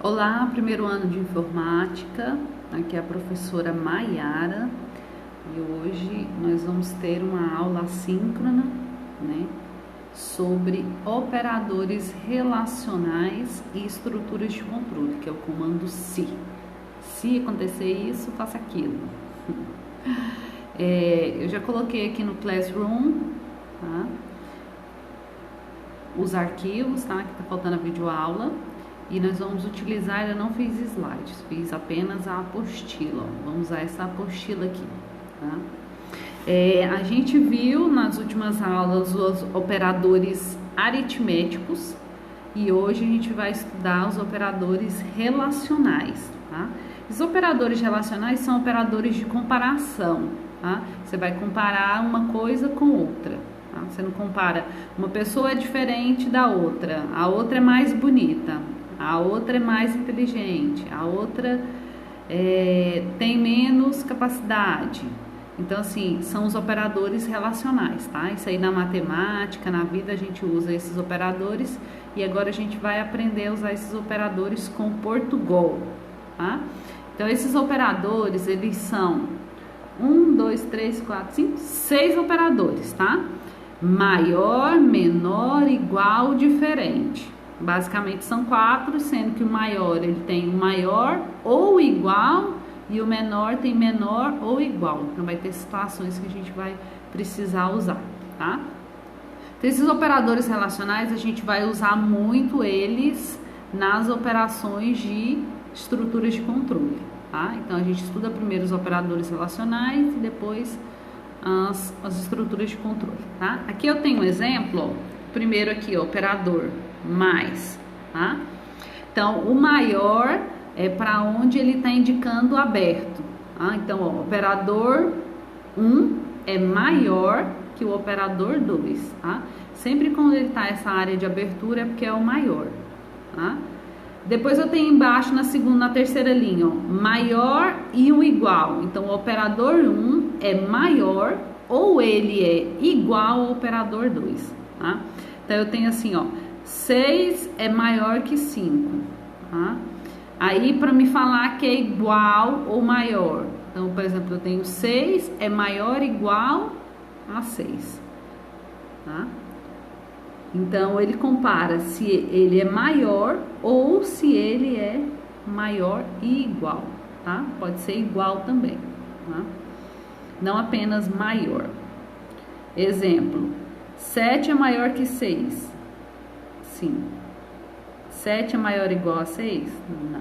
Olá, primeiro ano de informática, aqui é a professora Maiara e hoje nós vamos ter uma aula assíncrona, né, sobre operadores relacionais e estruturas de controle, que é o comando SI. Se acontecer isso, faça aquilo. Eu já coloquei aqui no Classroom, tá, os arquivos, tá, que tá faltando a videoaula. E nós vamos utilizar, eu não fiz slides, fiz apenas a apostila, ó. Vamos usar essa apostila aqui, tá? A gente viu nas últimas aulas os operadores aritméticos e hoje a gente vai estudar os operadores relacionais, tá? Os operadores relacionais são operadores de comparação, tá? Você vai comparar uma coisa com outra, tá? Você não compara, uma pessoa é diferente da outra, a outra é mais bonita, a outra é mais inteligente, a outra tem menos capacidade. Então, assim, são os operadores relacionais, tá? Isso aí na matemática, na vida, a gente usa esses operadores e agora a gente vai aprender a usar esses operadores com Portugal, tá? Então, esses operadores, eles são 1, 2, 3, 4, 5, 6 operadores, tá? Maior, menor, igual, diferente. Basicamente são 4, sendo que o maior ele tem o maior ou igual e o menor tem menor ou igual. Então vai ter situações que a gente vai precisar usar, tá? Então, esses operadores relacionais a gente vai usar muito eles nas operações de estruturas de controle, tá? Então a gente estuda primeiro os operadores relacionais e depois as estruturas de controle, tá? Aqui eu tenho um exemplo, ó. Primeiro aqui, ó, operador mais, tá? Então, o maior é para onde ele está indicando aberto, tá? Então, ó, operador 1 é maior que o operador 2, tá? Sempre quando ele está essa área de abertura é porque é o maior, tá? Depois eu tenho embaixo na segunda, na terceira linha, ó, maior e o igual. Então, o operador 1 é maior ou ele é igual ao operador 2, tá? Então, eu tenho assim, ó, 6 é maior que 5, tá? Aí, para me falar que é igual ou maior, então, por exemplo, eu tenho 6 é maior ou igual a 6, tá? Então, ele compara se ele é maior ou se ele é maior e igual, tá? Pode ser igual também, tá? Não apenas maior. Exemplo, 7 é maior que 6. Sim. 7 é maior ou igual a 6? Não.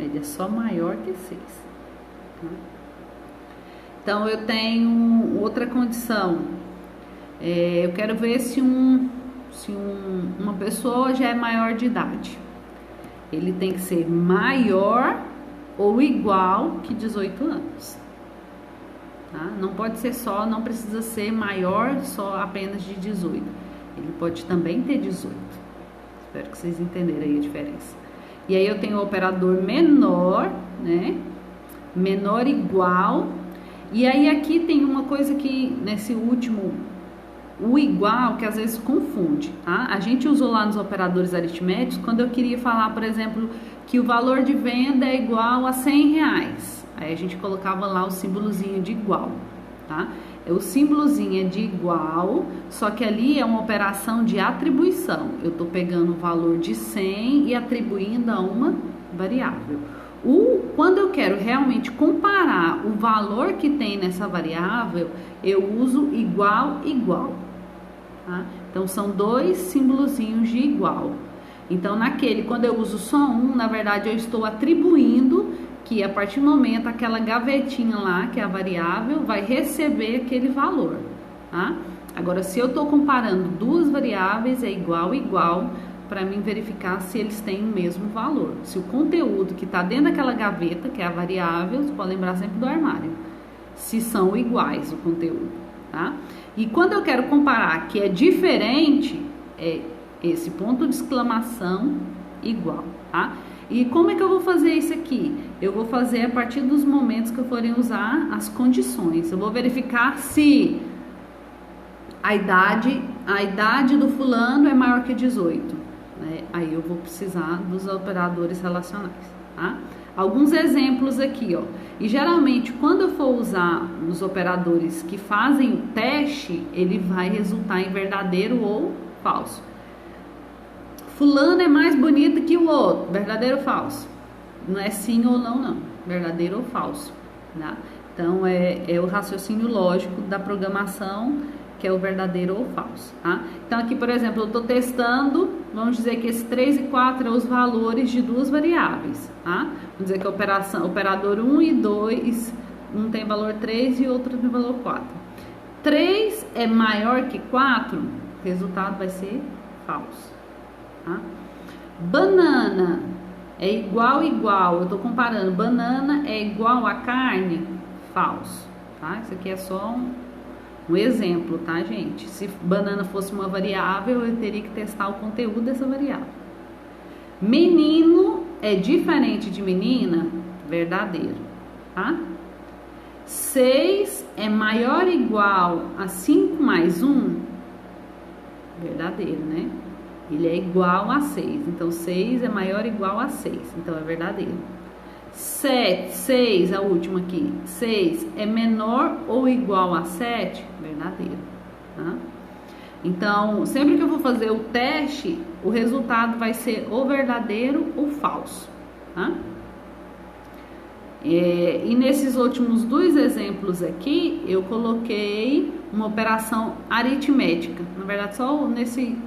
Ele é só maior que 6. Tá? Então, eu tenho outra condição. Eu quero ver se uma pessoa já é maior de idade. Ele tem que ser maior ou igual que 18 anos. Tá? Não pode ser só, não precisa ser maior só apenas de 18. Ele pode também ter 18. Espero que vocês entenderem aí a diferença. E aí eu tenho o operador menor, né? Menor igual. E aí aqui tem uma coisa que nesse último, o igual, que às vezes confunde, tá? A gente usou lá nos operadores aritméticos quando eu queria falar, por exemplo, que o valor de venda é igual a R$100. Aí a gente colocava lá o símbolozinho de igual, tá? O símbolozinho é de igual, só que ali é uma operação de atribuição. Eu tô pegando o valor de 100 e atribuindo a uma variável. Quando eu quero realmente comparar o valor que tem nessa variável, eu uso igual, igual, tá? Então, são dois símbolozinhos de igual. Então, quando eu uso só um, na verdade, eu estou atribuindo que a partir do momento aquela gavetinha lá, que é a variável, vai receber aquele valor, tá? Agora, se eu estou comparando duas variáveis, é igual, igual, para mim verificar se eles têm o mesmo valor. Se o conteúdo que está dentro daquela gaveta, que é a variável, você pode lembrar sempre do armário, se são iguais o conteúdo, tá? E quando eu quero comparar que é diferente, é esse ponto de exclamação igual, tá? E como é que eu vou fazer isso aqui? Eu vou fazer a partir dos momentos que eu forem usar as condições. Eu vou verificar se a idade do fulano é maior que 18. aí eu vou precisar dos operadores relacionais, tá? Alguns exemplos aqui, ó. E geralmente, quando eu for usar os operadores que fazem o teste, ele vai resultar em verdadeiro ou falso. Fulano é mais bonito que o outro, verdadeiro ou falso? Não é sim ou não, não. Verdadeiro ou falso, tá? Então, é o raciocínio lógico da programação, que é o verdadeiro ou falso, tá? Então, aqui, por exemplo, eu estou testando, vamos dizer que esse 3 e 4 é os valores de duas variáveis, tá? Vamos dizer que a operador 1 e 2, um tem valor 3 e outro tem valor 4. 3 é maior que 4, o resultado vai ser falso, tá? Banana é igual, eu estou comparando, banana é igual a carne, falso, tá? Isso aqui é só um exemplo, tá, gente? Se banana fosse uma variável, eu teria que testar o conteúdo dessa variável. Menino é diferente de menina, verdadeiro, tá? 6 é maior ou igual a 5 mais 1, verdadeiro, né? Ele é igual a 6, então 6 é maior ou igual a 6, então é verdadeiro. 6, a última aqui, 6 é menor ou igual a 7, verdadeiro, tá? Então, sempre que eu for fazer o teste, o resultado vai ser ou verdadeiro ou falso, tá? E nesses últimos dois exemplos aqui, eu coloquei uma operação aritmética, na verdade só nesse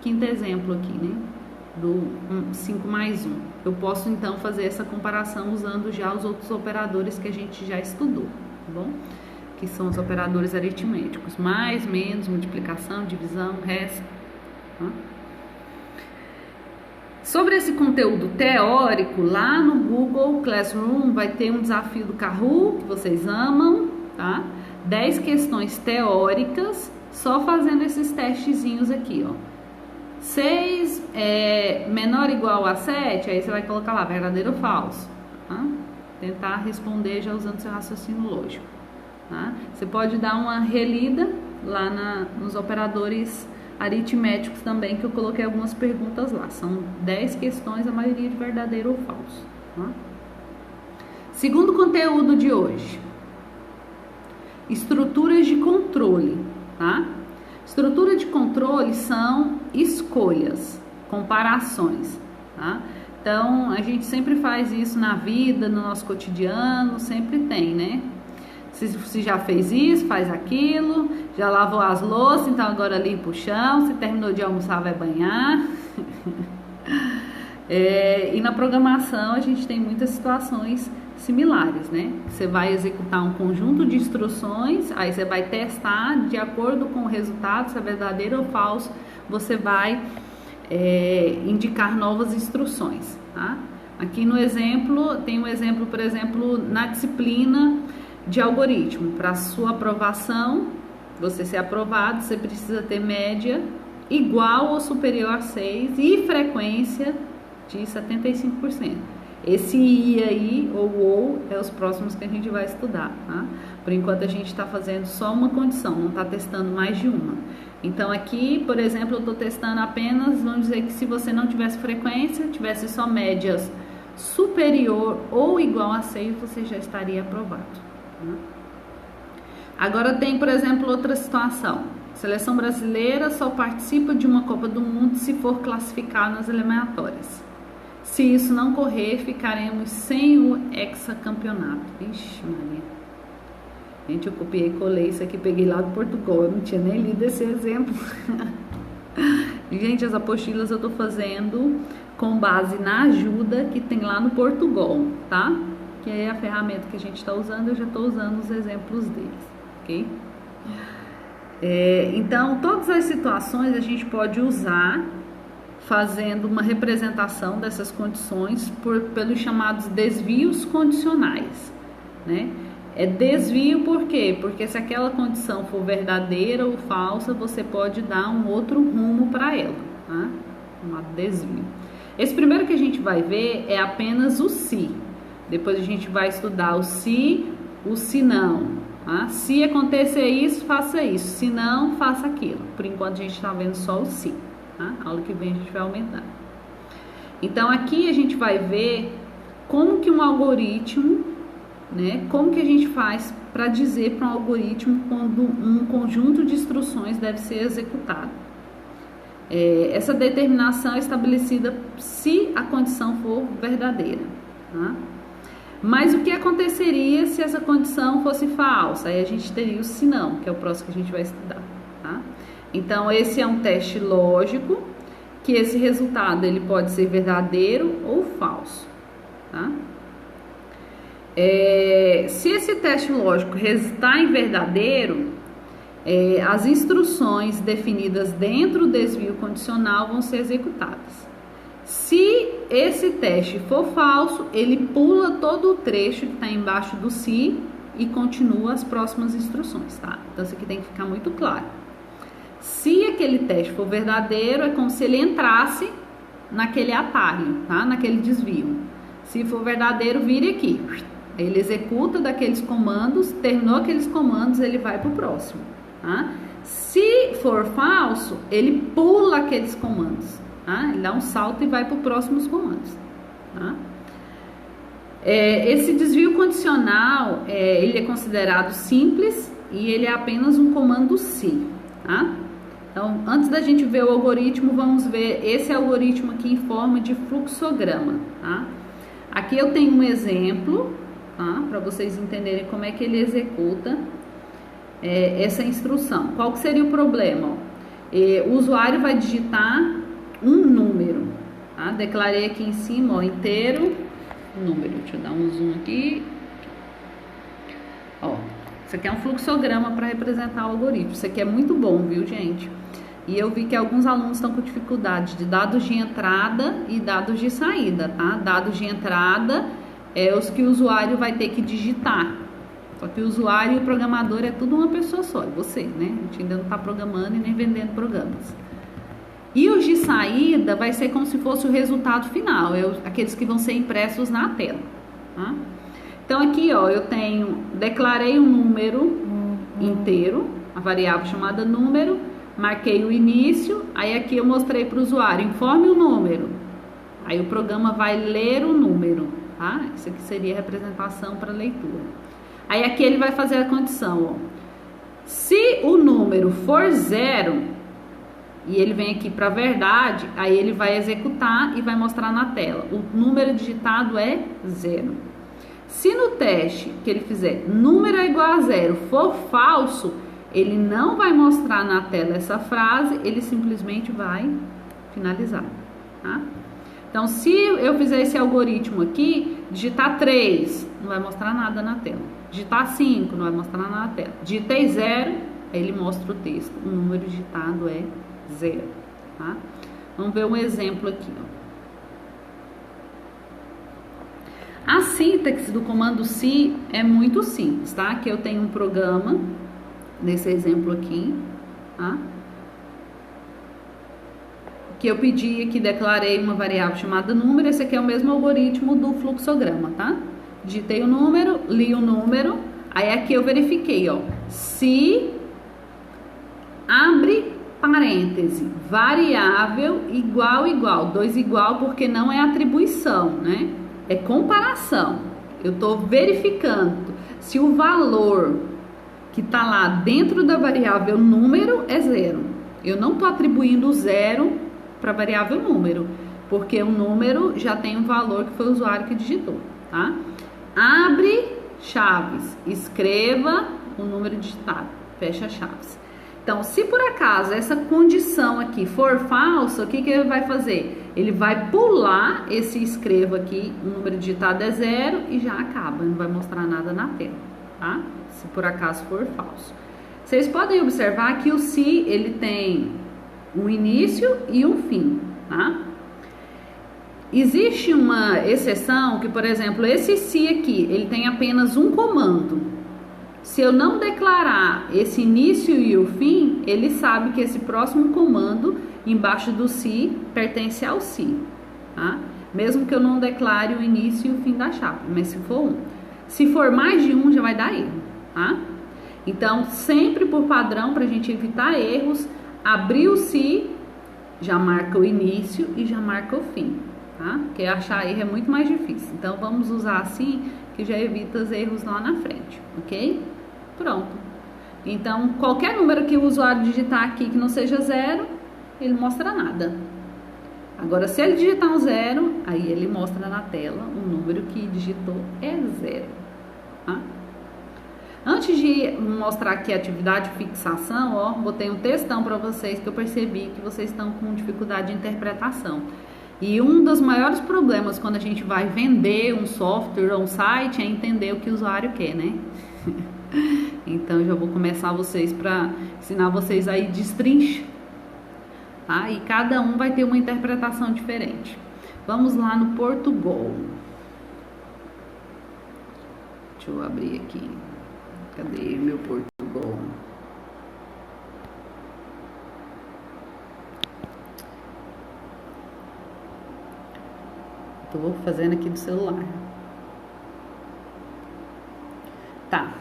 quinto exemplo aqui, né? Do 5 mais 1. Eu posso então fazer essa comparação usando já os outros operadores que a gente já estudou, tá bom? Que são os operadores aritméticos, mais, menos, multiplicação, divisão, resto, tá? Sobre esse conteúdo teórico, lá no Google Classroom vai ter um desafio do Kahoot, que vocês amam, tá? 10 questões teóricas, só fazendo esses testezinhos aqui, ó. 6 é menor ou igual a 7, aí você vai colocar lá, verdadeiro ou falso, tá? Tentar responder já usando seu raciocínio lógico, tá? Você pode dar uma relida lá nos operadores aritméticos também, que eu coloquei algumas perguntas lá. São 10 questões, a maioria de verdadeiro ou falso, tá? Segundo conteúdo de hoje, estruturas de controle, tá? Estrutura de controle são escolhas, comparações, tá? Então, a gente sempre faz isso na vida, no nosso cotidiano, sempre tem, né? Se já fez isso, faz aquilo, já lavou as louças, então agora limpa o chão, se terminou de almoçar, vai banhar. E na programação a gente tem muitas situações similares, né? Você vai executar um conjunto de instruções, aí você vai testar de acordo com o resultado, se é verdadeiro ou falso, você vai indicar novas instruções, tá? Aqui no exemplo, tem um exemplo, por exemplo, na disciplina de algoritmo. Para sua aprovação, você ser aprovado, você precisa ter média igual ou superior a 6 e frequência de 75%. Esse I aí, ou é os próximos que a gente vai estudar, tá? Por enquanto a gente está fazendo só uma condição, não está testando mais de uma. Então aqui, por exemplo, eu estou testando apenas, vamos dizer que se você não tivesse frequência, tivesse só médias superior ou igual a 6, você já estaria aprovado, tá? Agora tem, por exemplo, outra situação. Seleção brasileira só participa de uma Copa do Mundo se for classificado nas eliminatórias. Se isso não correr, ficaremos sem o hexacampeonato. Ixi, Maria. Gente, eu copiei e colei isso aqui, peguei lá do Portugal. Eu não tinha nem lido esse exemplo. Gente, as apostilas eu tô fazendo com base na ajuda que tem lá no Portugal, tá? Que é a ferramenta que a gente está usando, eu já estou usando os exemplos deles, ok? Então, todas as situações a gente pode usar fazendo uma representação dessas condições pelos chamados desvios condicionais, né? Desvio por quê? Porque se aquela condição for verdadeira ou falsa, você pode dar um outro rumo para ela, tá? Chamado desvio. Esse primeiro que a gente vai ver é apenas o se. Depois a gente vai estudar o se não. Tá? Se acontecer isso, faça isso. Se não, faça aquilo. Por enquanto a gente está vendo só o se. Tá? A aula que vem a gente vai aumentar. Então aqui a gente vai ver como que um algoritmo, né, como que a gente faz para dizer para um algoritmo quando um conjunto de instruções deve ser executado. Essa determinação é estabelecida se a condição for verdadeira, tá? Mas o que aconteceria se essa condição fosse falsa? Aí a gente teria o se não, que é o próximo que a gente vai estudar, tá? Então esse é um teste lógico, que esse resultado ele pode ser verdadeiro ou falso, tá? Se esse teste lógico resultar em verdadeiro, as instruções definidas dentro do desvio condicional vão ser executadas. Se esse teste for falso, ele pula todo o trecho que está embaixo do se e continua as próximas instruções, tá? Então isso aqui tem que ficar muito claro. Se aquele teste for verdadeiro, é como se ele entrasse naquele atalho, tá? Naquele desvio. Se for verdadeiro, vire aqui. Ele executa daqueles comandos, terminou aqueles comandos, ele vai para o próximo, tá? Se for falso, ele pula aqueles comandos, tá? Ele dá um salto e vai para os próximos comandos, tá? Esse desvio condicional, ele é considerado simples e ele é apenas um comando se, tá? Então, antes da gente ver o algoritmo, vamos ver esse algoritmo aqui em forma de fluxograma, tá? Aqui eu tenho um exemplo, tá? Para vocês entenderem como é que ele executa essa instrução. Qual que seria o problema? O usuário vai digitar um número, tá? Declarei aqui em cima, ó, inteiro, número. Deixa eu dar um zoom aqui. Ó, isso aqui é um fluxograma para representar o algoritmo. Isso aqui é muito bom, viu, gente? E eu vi que alguns alunos estão com dificuldade de dados de entrada e dados de saída, tá? Dados de entrada é os que o usuário vai ter que digitar. Só que o usuário e o programador é tudo uma pessoa só, é você, né? A gente ainda não está programando e nem vendendo programas. E os de saída vai ser como se fosse o resultado final, aqueles que vão ser impressos na tela, tá? Então aqui, ó, eu declarei um número inteiro, a variável chamada número, marquei o início, aí aqui eu mostrei para o usuário, informe o número. Aí o programa vai ler o número, tá? Isso aqui seria a representação para leitura. Aí aqui ele vai fazer a condição, ó. Se o número for 0, e ele vem aqui para verdade, aí ele vai executar e vai mostrar na tela. O número digitado é 0. Se no teste que ele fizer número é igual a 0 for falso, ele não vai mostrar na tela essa frase, ele simplesmente vai finalizar, tá? Então, se eu fizer esse algoritmo aqui, digitar 3, não vai mostrar nada na tela. Digitar 5, não vai mostrar nada na tela. Digitei 0, aí ele mostra o texto. O número digitado é 0, tá? Vamos ver um exemplo aqui, ó. A sintaxe do comando se é muito simples, tá? Aqui eu tenho um programa, nesse exemplo aqui, tá? Que eu pedi aqui, declarei uma variável chamada número. Esse aqui é o mesmo algoritmo do fluxograma, tá? Digitei o número, li o número, aí aqui eu verifiquei, ó, se abre parêntese, variável igual, 2 igual porque não é atribuição, né? É comparação. Eu tô verificando se o valor que tá lá dentro da variável número é 0. Eu não tô atribuindo o 0 para a variável número, porque o número já tem um valor que foi o usuário que digitou, tá? Abre chaves, escreva o número digitado, fecha chaves. Então, se por acaso essa condição aqui for falsa, o que ele vai fazer? Ele vai pular esse escreva aqui, o número digitado é 0 e já acaba, não vai mostrar nada na tela, tá? Se por acaso for falso. Vocês podem observar que o se, ele tem um início e um fim, tá? Existe uma exceção que, por exemplo, esse se aqui, ele tem apenas um comando. Se eu não declarar esse início e o fim, ele sabe que esse próximo comando embaixo do se pertence ao se, tá? Mesmo que eu não declare o início e o fim da chapa, mas se for um. Se for mais de um, já vai dar erro, tá? Então, sempre por padrão, para a gente evitar erros, abrir o se, já marca o início e já marca o fim, tá? Porque achar erro é muito mais difícil. Então, vamos usar assim, que já evita os erros lá na frente, ok? Pronto. Então, qualquer número que o usuário digitar aqui que não seja 0, ele mostra nada. Agora, se ele digitar um 0, aí ele mostra na tela o número que digitou é 0, tá? Antes de mostrar aqui a atividade de fixação, ó, botei um textão para vocês que eu percebi que vocês estão com dificuldade de interpretação. E um dos maiores problemas quando a gente vai vender um software ou um site é entender o que o usuário quer, né? Então eu já vou começar vocês para ensinar vocês aí destrinchar, tá? E cada um vai ter uma interpretação diferente. Vamos lá no Portugal. Deixa eu abrir aqui. Cadê meu Portugal? Tô fazendo aqui do celular. Tá.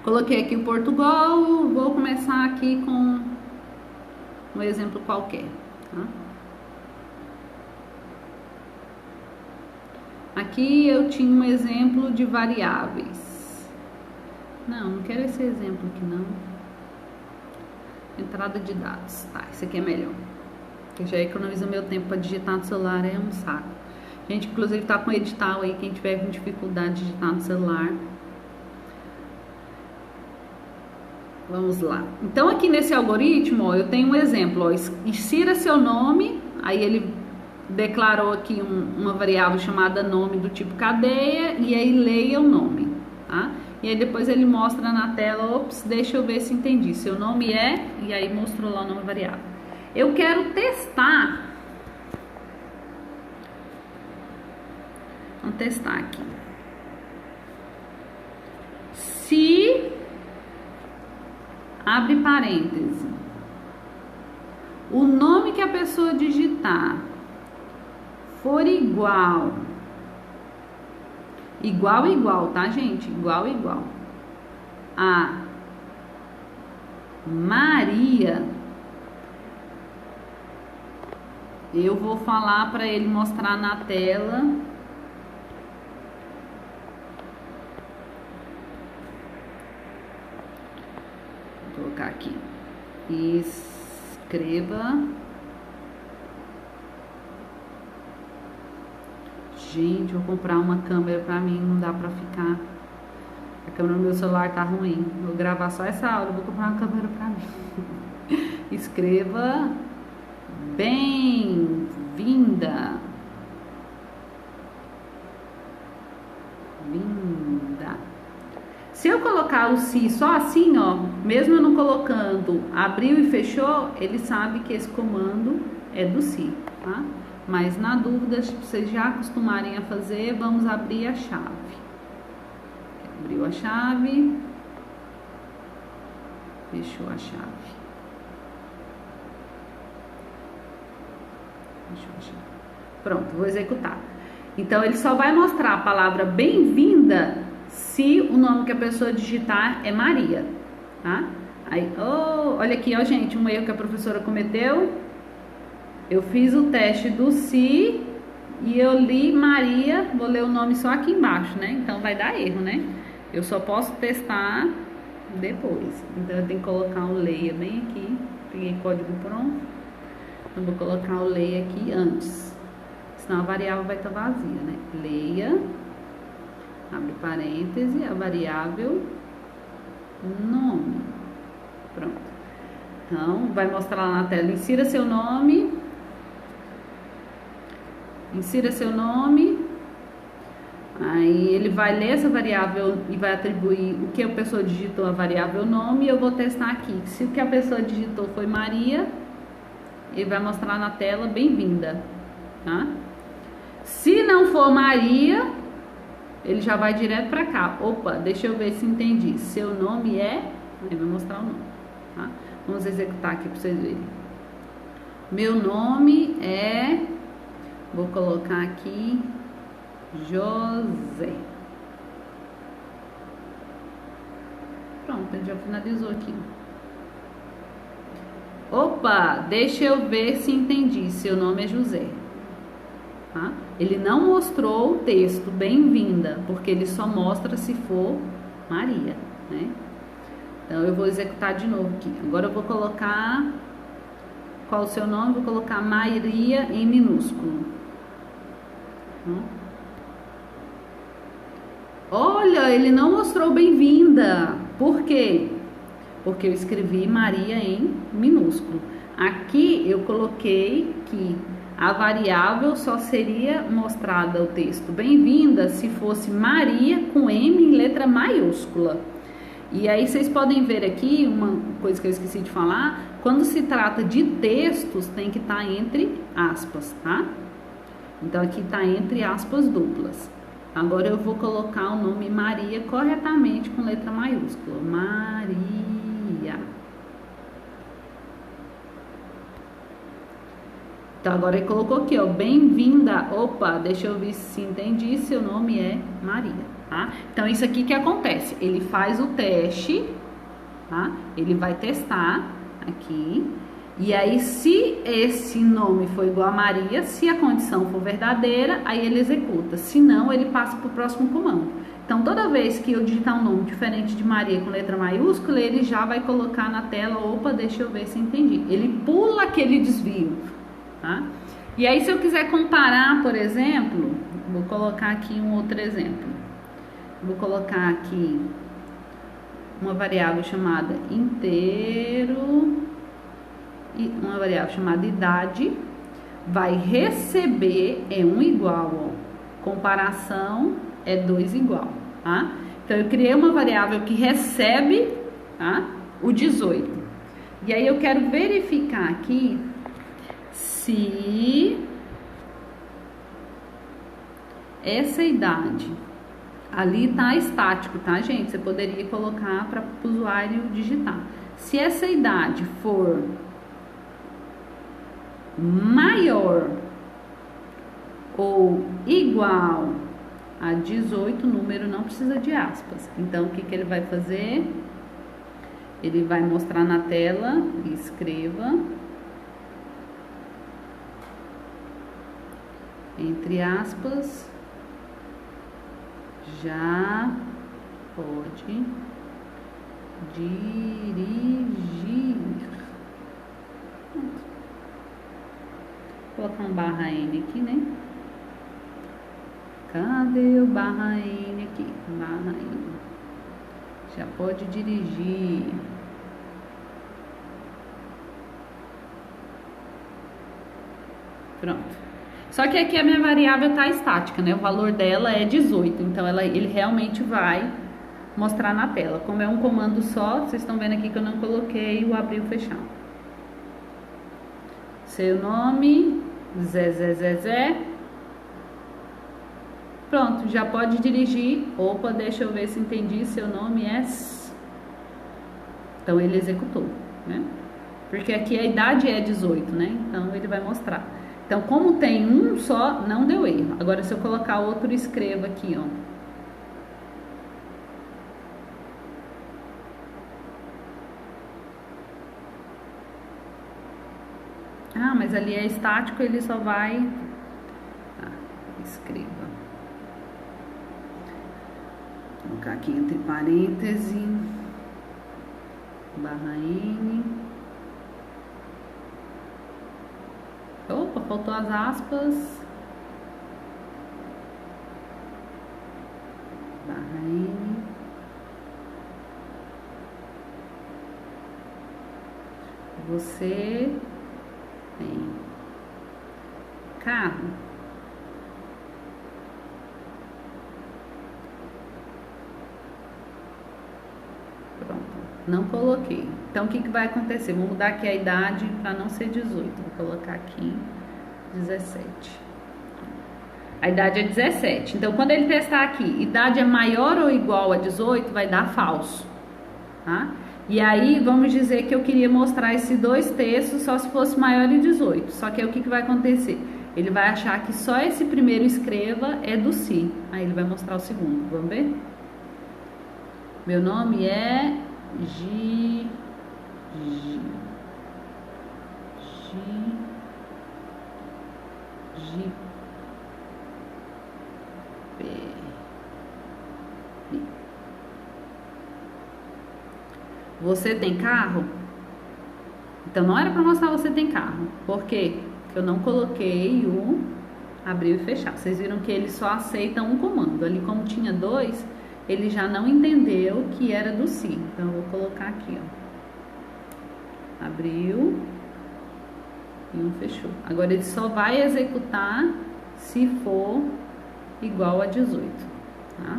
Coloquei aqui o Portugal. Vou começar aqui com um exemplo qualquer, tá? Aqui eu tinha um exemplo de variáveis. Não quero esse exemplo aqui não. Entrada de dados. Tá, esse aqui é melhor. Porque já economiza meu tempo para digitar no celular, é um saco. Gente, inclusive tá com edital aí, quem tiver com dificuldade de digitar no celular. Vamos lá. Então aqui nesse algoritmo, ó, eu tenho um exemplo, ó, insira seu nome, aí ele declarou aqui uma variável chamada nome do tipo cadeia, e aí leia o nome, tá? E aí depois ele mostra na tela, ops, deixa eu ver se entendi, seu nome é, e aí mostrou lá o nome variável. Eu quero testar, vamos testar aqui, se, abre parêntese, o nome que a pessoa digitar for igual, tá, gente? Igual a Maria, eu vou falar para ele mostrar na tela vou colocar aqui, escreva. Gente, vou comprar uma câmera pra mim, não dá pra ficar. A câmera no meu celular tá ruim. Vou gravar só essa aula, vou comprar uma câmera pra mim. Escreva bem-vinda. Vinda. Se eu colocar o se só assim, ó, mesmo eu não colocando abriu e fechou, ele sabe que esse comando é do se, tá? Mas na dúvida, se vocês já acostumarem a fazer, vamos abrir a chave. Abriu a chave, fechou a chave. Fechou a chave. Pronto, vou executar. Então ele só vai mostrar a palavra bem-vinda se o nome que a pessoa digitar é Maria, tá? Aí, oh, olha aqui, ó, gente, um erro que a professora cometeu. Eu fiz o teste do se e eu li Maria, vou ler o nome só aqui embaixo, né? Então vai dar erro, né? Eu só posso testar depois. Então eu tenho que colocar o leia bem aqui. Peguei código pronto. Então vou colocar o leia aqui antes. Senão a variável vai estar vazia, né? Leia, abre parêntese, a variável nome. Pronto. Então vai mostrar lá na tela, insira seu nome. Insira seu nome, aí ele vai ler essa variável e vai atribuir o que a pessoa digitou a variável nome, e eu vou testar aqui. Se o que a pessoa digitou foi Maria, ele vai mostrar na tela bem-vinda, tá? Se não for Maria, ele já vai direto para cá. Opa, deixa eu ver se entendi. Seu nome é, ele vai mostrar o nome, tá? Vamos executar aqui para vocês verem. Meu nome é, vou colocar aqui José. Pronto, ele já finalizou aqui. Opa, deixa eu ver se entendi. Seu nome é José. tá? Ele não mostrou o texto bem-vinda, porque ele só mostra se for Maria, né? Então eu vou executar de novo aqui. Agora eu vou colocar qual o seu nome, vou colocar Maria em minúsculo. Olha, ele não mostrou bem-vinda. Por quê? Porque eu escrevi Maria em minúsculo. Aqui eu coloquei que a variável só seria mostrada o texto bem-vinda se fosse Maria com M em letra maiúscula. E aí vocês podem ver aqui uma coisa que eu esqueci de falar, quando se trata de textos tem que estar entre aspas, tá? Então aqui está entre aspas duplas. Agora eu vou colocar o nome Maria corretamente com letra maiúscula. Maria. Então agora ele colocou aqui, ó, bem-vinda. Opa, deixa eu ver se entendi. Seu nome é Maria, tá? Então isso aqui que acontece. Ele faz o teste, tá? Ele vai testar aqui. E aí, se esse nome for igual a Maria, se a condição for verdadeira, aí ele executa. Se não, ele passa para o próximo comando. Então, toda vez que eu digitar um nome diferente de Maria com letra maiúscula, ele já vai colocar na tela, opa, deixa eu ver se entendi. Ele pula aquele desvio, tá? E aí, se eu quiser comparar, por exemplo, vou colocar aqui um outro exemplo. Vou colocar aqui uma variável chamada inteiro e uma variável chamada idade, vai receber é 1 igual, ó. Comparação é 2 igual, tá? Então eu criei uma variável que recebe, tá, o 18. E aí eu quero verificar aqui se essa idade ali tá estático, tá, gente? Você poderia colocar para o usuário digitar. Se essa idade for maior ou igual a 18, o número não precisa de aspas. Então, o que que ele vai fazer? Ele vai mostrar na tela, escreva, entre aspas, já pode dirigir. Vou colocar um barra N aqui, né? Cadê o barra N aqui? Barra N. Já pode dirigir. Pronto. Só que aqui a minha variável está estática, né? O valor dela é 18. Então ele realmente vai mostrar na tela. Como é um comando só, vocês estão vendo aqui que eu não coloquei o abrir e o fechar. Seu nome, Zé. Pronto, já pode dirigir. Opa, deixa eu ver se entendi. Seu nome é... Então ele executou, né? Porque aqui a idade é 18, né? Então ele vai mostrar. Então, como tem um só, não deu erro. Agora, se eu colocar outro, escreva aqui, ó. Ah, mas ali é estático, ele só vai... Tá, escreva. Vou colocar aqui entre parênteses, barra N. Opa, faltou as aspas. Barra N. Você tem carro? Pronto, não coloquei. Então, o que vai acontecer? Vou mudar aqui a idade para não ser 18. Vou colocar aqui 17. A idade é 17. Então, quando ele testar aqui, idade é maior ou igual a 18, vai dar falso, tá? E aí, vamos dizer que eu queria mostrar esses dois textos só se fosse maior de 18. Só que aí, o que vai acontecer? Ele vai achar que só esse primeiro escreva é do si. Aí, ele vai mostrar o segundo. Vamos ver? Meu nome é Gi. Você tem carro? Então não era para mostrar você tem carro. Por quê? Porque eu não coloquei o abrir e fechar. Vocês viram que ele só aceita um comando. Ali, como tinha dois, ele já não entendeu que era do si. Então eu vou colocar aqui, ó. Abriu e um fechou. Agora ele só vai executar se for igual a 18, tá?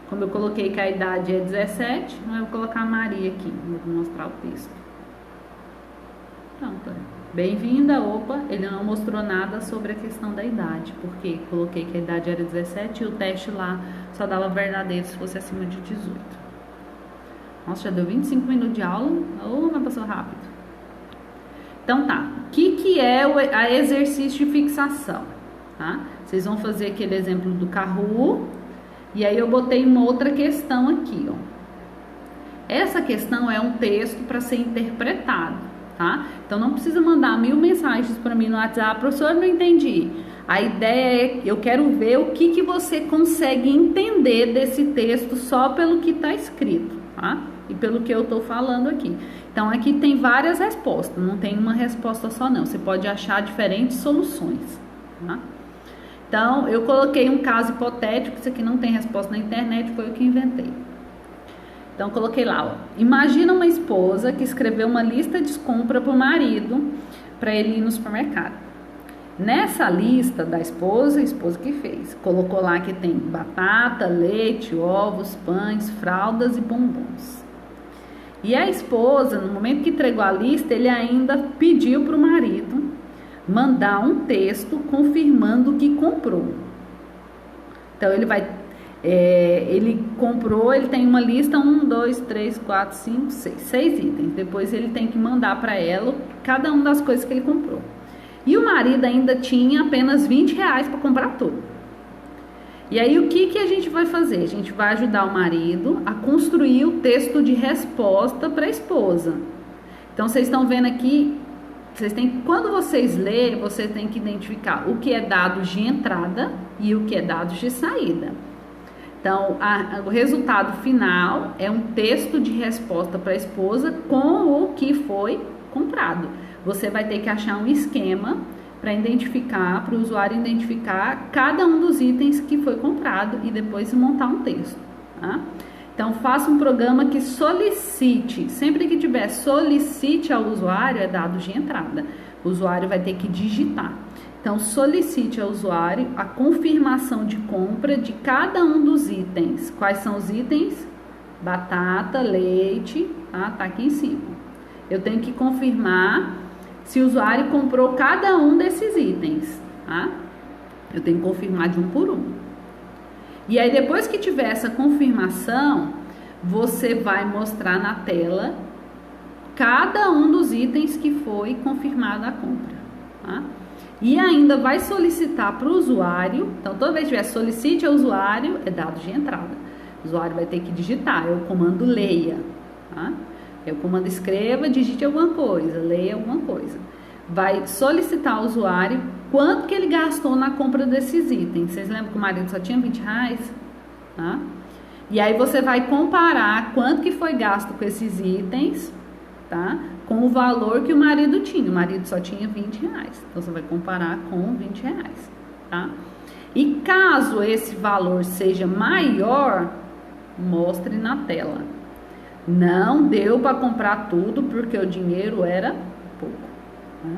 Como eu coloquei que a idade é 17, eu vou colocar a Maria aqui. Vou mostrar o texto. Pronto. Bem-vinda, opa, ele não mostrou nada sobre a questão da idade, porque coloquei que a idade era 17 e o teste lá só dava verdadeiro se fosse acima de 18. Nossa, já deu 25 minutos de aula, mas passou rápido. Então tá, o que é a exercício de fixação? Tá? Vocês vão fazer aquele exemplo do carro, e aí eu botei uma outra questão aqui, ó. Essa questão é um texto para ser interpretado, tá? Então não precisa mandar 1000 mensagens para mim no WhatsApp, professor, não entendi. A ideia é, eu quero ver o que você consegue entender desse texto só pelo que está escrito, tá? E pelo que eu estou falando aqui. Então aqui tem várias respostas, não tem uma resposta só não. Você pode achar diferentes soluções, tá? Então eu coloquei um caso hipotético, isso aqui não tem resposta na internet, foi eu que inventei. Então coloquei lá, ó. Imagina uma esposa que escreveu uma lista de compra para o marido para ele ir no supermercado. Nessa lista da esposa, a esposa que fez, colocou lá que tem batata, leite, ovos, pães, fraldas e bombons. E a esposa, no momento que entregou a lista, ele ainda pediu para o marido mandar um texto confirmando que comprou. Então ele vai, ele comprou, ele tem uma lista 1, 2, 3, 4, 5, 6 itens. Depois ele tem que mandar para ela cada uma das coisas que ele comprou. E o marido ainda tinha apenas R$20 para comprar tudo. E aí o que a gente vai fazer? A gente vai ajudar o marido a construir o texto de resposta para a esposa. Então vocês estão vendo aqui, quando vocês lerem, você tem que identificar o que é dados de entrada e o que é dados de saída. Então o resultado final é um texto de resposta para a esposa com o que foi comprado. Você vai ter que achar um esquema para identificar, para o usuário identificar cada um dos itens que foi comprado e depois montar um texto, tá? Então faça um programa que solicite, sempre que tiver solicite ao usuário, é dados de entrada. O usuário vai ter que digitar. Então solicite ao usuário a confirmação de compra de cada um dos itens. Quais são os itens? Batata, leite, tá aqui em cima. Eu tenho que confirmar se o usuário comprou cada um desses itens, tá? Eu tenho que confirmar de um por um. E aí, depois que tiver essa confirmação, você vai mostrar na tela cada um dos itens que foi confirmada a compra, tá? E ainda vai solicitar para o usuário, então toda vez que tiver solicite ao usuário, é dados de entrada. O usuário vai ter que digitar, é o comando leia, tá? É o comando escreva, digite alguma coisa, leia alguma coisa. Vai solicitar ao usuário quanto que ele gastou na compra desses itens. Vocês lembram que o marido só tinha R$20? Tá? E aí você vai comparar quanto que foi gasto com esses itens, tá? Com o valor que o marido tinha. O marido só tinha R$20. Então você vai comparar com R$20, tá? E caso esse valor seja maior, mostre na tela. Não deu para comprar tudo porque o dinheiro era pouco, tá?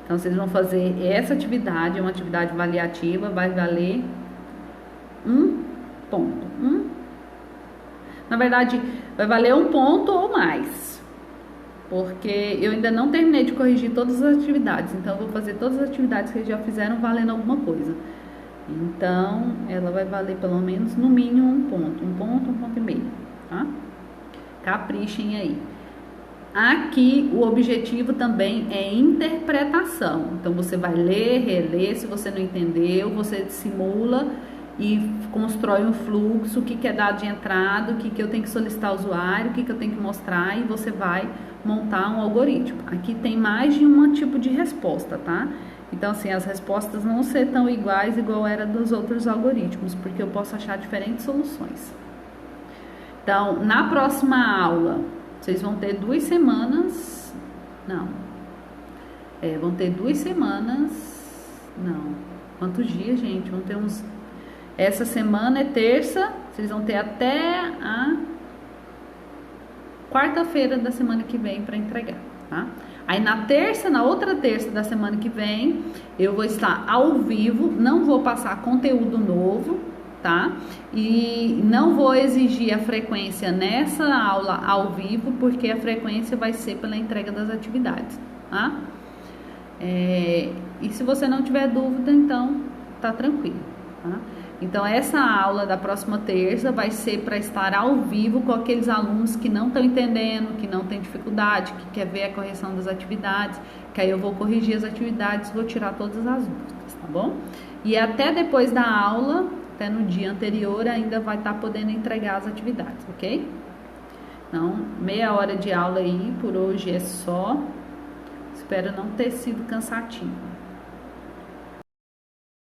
Então vocês vão fazer essa atividade, é uma atividade avaliativa, vai valer 1 ponto. Na verdade, vai valer 1 ponto ou mais, porque eu ainda não terminei de corrigir todas as atividades, então eu vou fazer todas as atividades que eles já fizeram valendo alguma coisa. Então ela vai valer pelo menos no mínimo 1 ponto, 1 ponto e meio, tá? Caprichem aí. Aqui o objetivo também é interpretação. Então você vai ler, reler, se você não entendeu, você simula e constrói um fluxo, o que é dado de entrada, o que eu tenho que solicitar ao usuário, o que eu tenho que mostrar, e você vai montar um algoritmo. Aqui tem mais de um tipo de resposta, tá? Então assim, as respostas não vão ser tão iguais igual era dos outros algoritmos, porque eu posso achar diferentes soluções. Então, na próxima aula, Vocês vão ter 2 semanas, não, vão ter 2 semanas, não, quantos dias, gente? Vão ter uns, essa semana é terça, vocês vão ter até a quarta-feira da semana que vem para entregar, tá? Aí na outra terça da semana que vem, eu vou estar ao vivo, não vou passar conteúdo novo, tá? E não vou exigir a frequência nessa aula ao vivo, porque a frequência vai ser pela entrega das atividades, tá? E se você não tiver dúvida, então tá tranquilo, tá? Então essa aula da próxima terça vai ser para estar ao vivo com aqueles alunos que não estão entendendo, que não tem dificuldade, que quer ver a correção das atividades, que aí eu vou corrigir as atividades, vou tirar todas as dúvidas, tá bom? E até depois da aula, até no dia anterior, ainda vai estar podendo entregar as atividades, ok? Então, meia hora de aula aí, por hoje é só. Espero não ter sido cansativo.